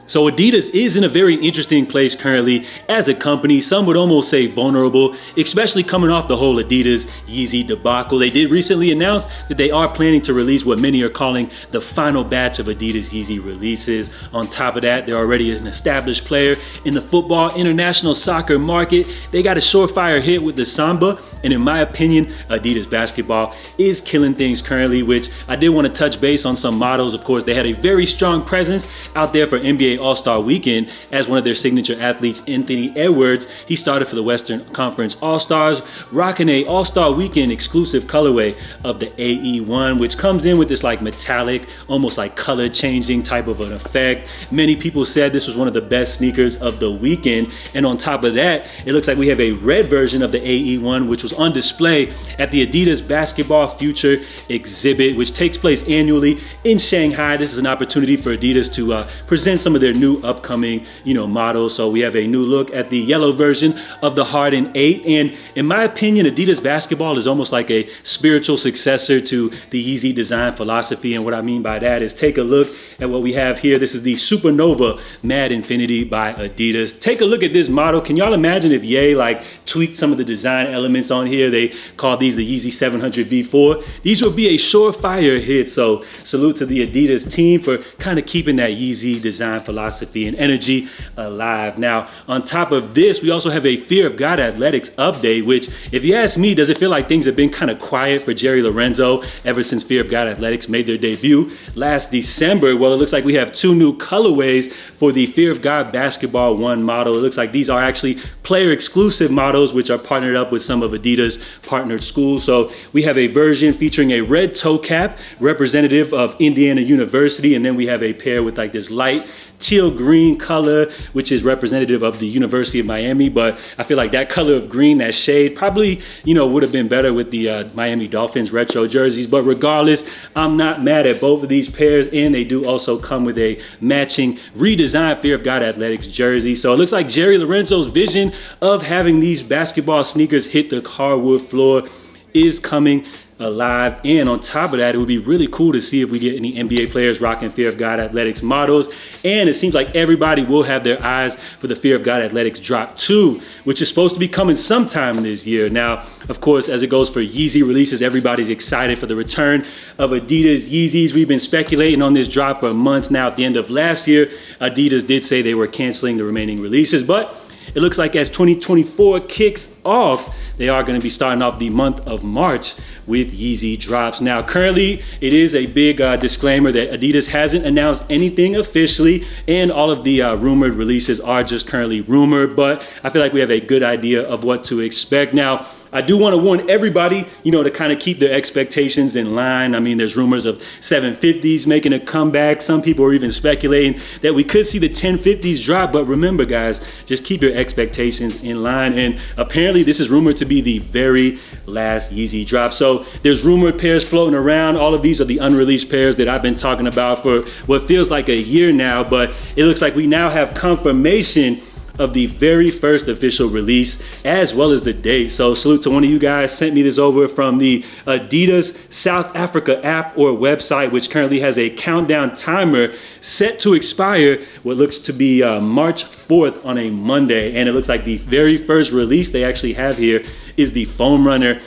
So Adidas is in a very interesting place currently as a company. Some would almost say vulnerable, especially coming off the whole Adidas Yeezy debacle. They did recently announce that they are planning to release what many are calling the final batch of Adidas Yeezy releases. On top of that, they're already an established player in the football international soccer market. They got a surefire hit with the Samba. And in my opinion, Adidas basketball is killing things currently, which I did want to touch base on some models. Of course, they had a very strong presence out there for NBA All-Star Weekend as one of their signature athletes, Anthony Edwards. He started for the Western Conference All-Stars, rocking a All-Star Weekend exclusive colorway of the AE1, which comes in with this like metallic, almost like color changing type of an effect. Many people said this was one of the best sneakers of the weekend. And on top of that, it looks like we have a red version of the AE1, which was on display at the Adidas Basketball Future exhibit, which takes place annually in Shanghai. This is an opportunity for Adidas to present some of their new upcoming, models. So we have a new look at the yellow version of the Harden 8. And in my opinion, Adidas basketball is almost like a spiritual successor to the Yeezy design philosophy. And what I mean by that is take a look at what we have here. This is the Supernova Mad Infinity by Adidas. Take a look at this model. Can y'all imagine if Ye tweaked some of the design elements on here? They call these the Yeezy 700 V4. These would be a surefire hit. So salute to the Adidas team for kind of keeping that Yeezy design philosophy and energy alive. Now, on top of this, we also have a Fear of God Athletics update, which, if you ask me, does it feel like things have been kind of quiet for Jerry Lorenzo ever since Fear of God Athletics made their debut last December? Well, it looks like we have two new colorways for the Fear of God Basketball 1 model. It looks like these are actually player exclusive models, which are partnered up with some of Adidas partnered schools. So we have a version featuring a red toe cap, representative of Indiana University, and then we have a pair with like this light teal green color, which is representative of the University of Miami. But I feel like that color of green, that shade, probably, would have been better with the Miami Dolphins retro jerseys. But regardless, I'm not mad at both of these pairs. And they do also come with a matching redesigned Fear of God Athletics jersey. So it looks like Jerry Lorenzo's vision of having these basketball sneakers hit the hardwood floor is coming alive. And on top of that, it would be really cool to see if we get any NBA players rocking Fear of God Athletics models. And it seems like everybody will have their eyes for the Fear of God Athletics Drop 2, which is supposed to be coming sometime this year. Now, of course, as it goes for Yeezy releases, everybody's excited for the return of Adidas Yeezys. We've been speculating on this drop for months now. At the end of last year, Adidas did say they were canceling the remaining releases, but it looks like as 2024 kicks off, they are going to be starting off the month of March with Yeezy drops. Now, currently, it is a big disclaimer that Adidas hasn't announced anything officially, and all of the rumored releases are just currently rumored, but I feel like we have a good idea of what to expect. Now, I do want to warn everybody, to kind of keep their expectations in line. I mean, there's rumors of 750s making a comeback. Some people are even speculating that we could see the 1050s drop. But remember, guys, just keep your expectations in line. And apparently, this is rumored to be the very last Yeezy drop. So there's rumored pairs floating around. All of these are the unreleased pairs that I've been talking about for what feels like a year now. But it looks like we now have confirmation of the very first official release, as well as the date. So salute to one of you guys, sent me this over from the Adidas South Africa app or website, which currently has a countdown timer set to expire what looks to be March 4th on a Monday. And it looks like the very first release they actually have here is the Foam Runner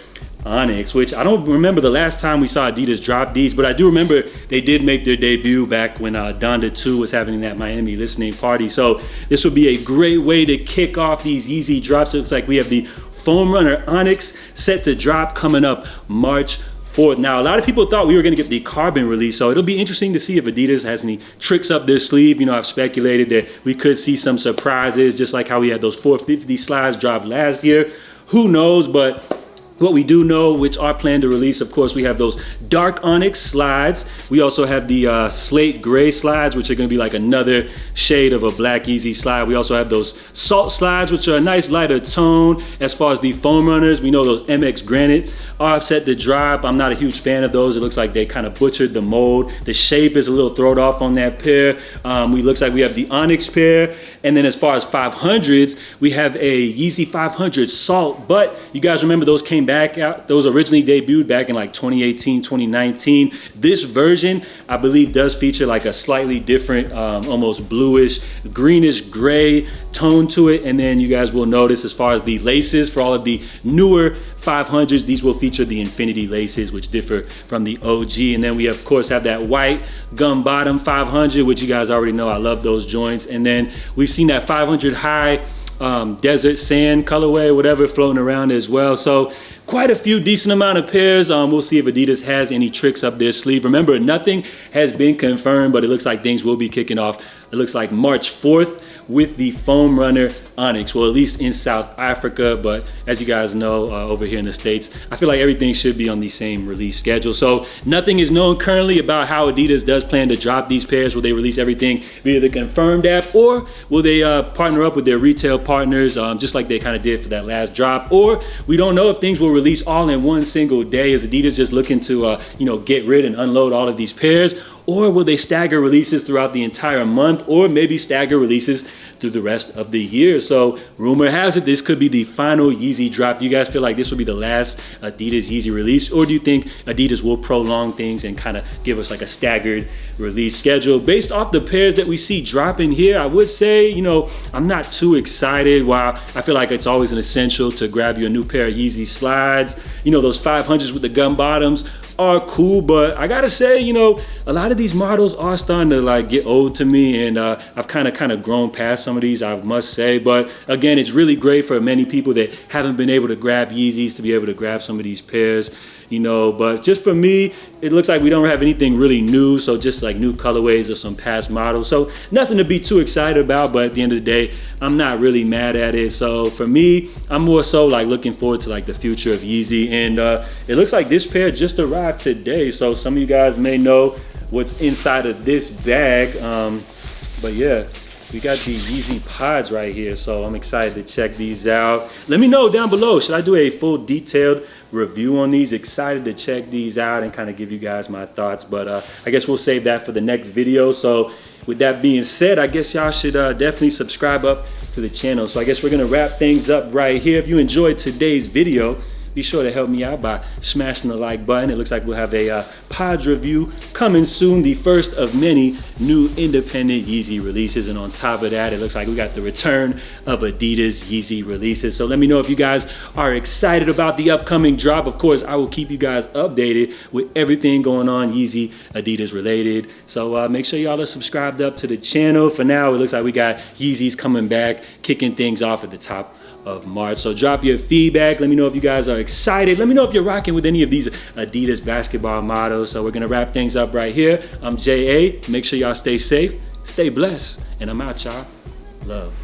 Onyx, which I don't remember the last time we saw Adidas drop these, but I do remember they did make their debut back when Donda 2 was having that Miami listening party. So this would be a great way to kick off these Yeezy drops. It looks like we have the Foam Runner Onyx set to drop coming up March 4th. Now, a lot of people thought we were going to get the Carbon release, so it'll be interesting to see if Adidas has any tricks up their sleeve. I've speculated that we could see some surprises, just like how we had those 450 slides drop last year. Who knows? But what we do know, which are planned to release, of course, we have those dark onyx slides. We also have the slate gray slides, which are going to be like another shade of a black Yeezy slide. We also have those salt slides, which are a nice lighter tone. As far as the foam runners, we know those MX Granite are set to drop. I'm not a huge fan of those. It looks like they kind of butchered the mold. The shape is a little thrown off on that pair. Looks like we have the Onyx pair. And then as far as 500s, we have a Yeezy 500 Salt. But you guys remember those came back out. Those originally debuted back in like 2018, 2019. This version, I believe, does feature like a slightly different, almost bluish, greenish gray tone to it. And then you guys will notice as far as the laces for all of the newer 500s, these will feature the infinity laces, which differ from the OG. And then we of course have that white gum bottom 500, which you guys already know I love those joints. And then we've seen that 500 high desert sand colorway, whatever, floating around as well. So quite a few decent amount of pairs. We'll see if Adidas has any tricks up their sleeve. Remember, nothing has been confirmed, but it looks like things will be kicking off. It looks like March 4th with the Foam Runner Onyx, well, at least in South Africa. But as you guys know, over here in the States, I feel like everything should be on the same release schedule. So nothing is known currently about how Adidas does plan to drop these pairs. Will they release everything via the confirmed app, or will they partner up with their retail partners, just like they kind of did for that last drop? Or we don't know if things will release all in one single day. Is Adidas just looking to get rid and unload all of these pairs? Or will they stagger releases throughout the entire month, or maybe stagger releases through the rest of the year? So rumor has it this could be the final Yeezy drop. Do you guys feel like this will be the last Adidas Yeezy release, or do you think Adidas will prolong things and kind of give us like a staggered release schedule? Based off the pairs that we see dropping here, I would say, I'm not too excited. While I feel like it's always an essential to grab you a new pair of Yeezy slides, those 500s with the gum bottoms are cool, but I gotta say, a lot of these models are starting to like get old to me, and I've kind of grown past some of these, I must say. But again, it's really great for many people that haven't been able to grab Yeezys to be able to grab some of these pairs. But just for me, it looks like we don't have anything really new, so just like new colorways of some past models. So nothing to be too excited about, but at the end of the day, I'm not really mad at it. So for me, I'm more so like looking forward to like the future of Yeezy. And it looks like this pair just arrived today, so some of you guys may know what's inside of this bag. But yeah, we got the Yeezy pods right here, so I'm excited to check these out. Let me know down below, should I do a full detailed review on these? Excited to check these out and kind of give you guys my thoughts, but I guess we'll save that for the next video. So with that being said, I guess y'all should definitely subscribe up to the channel. So I guess we're gonna wrap things up right here. If you enjoyed today's video, be sure to help me out by smashing the like button. It looks like we'll have a pods review coming soon, the first of many new independent Yeezy releases. And on top of that, it looks like we got the return of Adidas Yeezy releases. So let me know if you guys are excited about the upcoming drop. Of course, I will keep you guys updated with everything going on Yeezy Adidas related. So make sure y'all are subscribed up to the channel. For now, it looks like we got Yeezys coming back, kicking things off at the top of March. So drop your feedback. Let me know if you guys are excited. Let me know if you're rocking with any of these Adidas basketball models. So we're gonna wrap things up right here. I'm JA. Make sure y'all stay safe, stay blessed, and I'm out, y'all. Love.